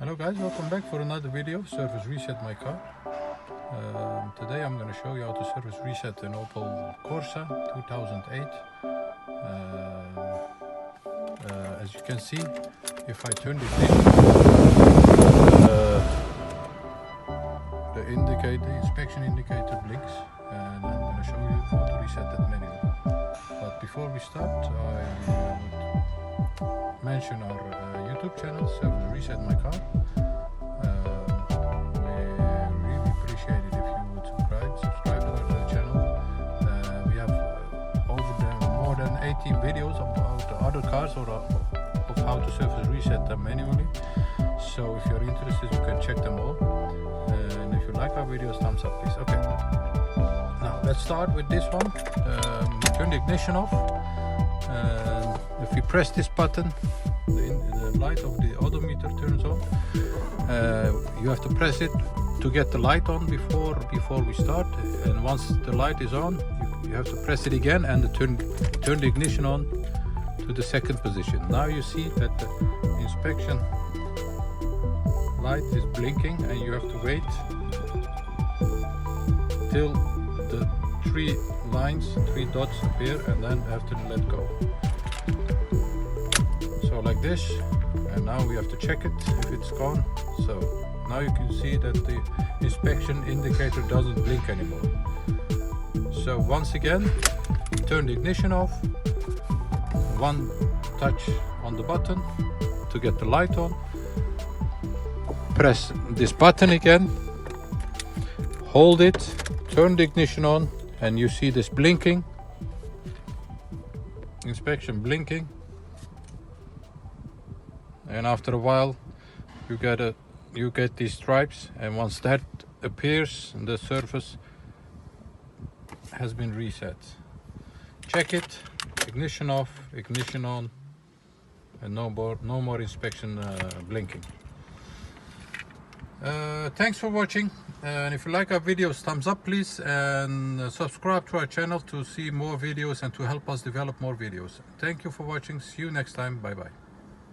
Hello guys, welcome back for another video, service reset my car. Today I'm going to show you how to service reset an Opel Corsa 2008. As you can see, if I turn the inspection indicator blinks, and I'm going to show you how to reset that manually. But before we start, I would mention our YouTube channel, Service Reset My Car. We really appreciate it if you would subscribe to our channel. We have more than 80 videos about other cars or of how to service reset them manually. So if you're interested, you can check them all. And if you like our videos, thumbs up please. Okay, now let's start with this one. Turn the ignition off. If we press this button, the light of the odometer turns on. You have to press it to get the light on before we start, and once the light is on, you have to press it again and turn the ignition on to the second position. Now you see that the inspection light is blinking, and you have to wait till the three dots appear, and then have to let go. So like this, and now we have to check it if it's gone. So now you can see that the inspection indicator doesn't blink anymore. So once again, turn the ignition off, one touch on the button to get the light on, press this button again, hold it, turn the ignition on, and you see this blinking, inspection blinking. And after a while you get these stripes, and once that appears, the surface has been reset. Check it, ignition off, ignition on, and no more inspection blinking. Thanks for watching, and if you like our videos, thumbs up please, and subscribe to our channel to see more videos and to help us develop more videos. Thank you for watching. See you next time. Bye bye.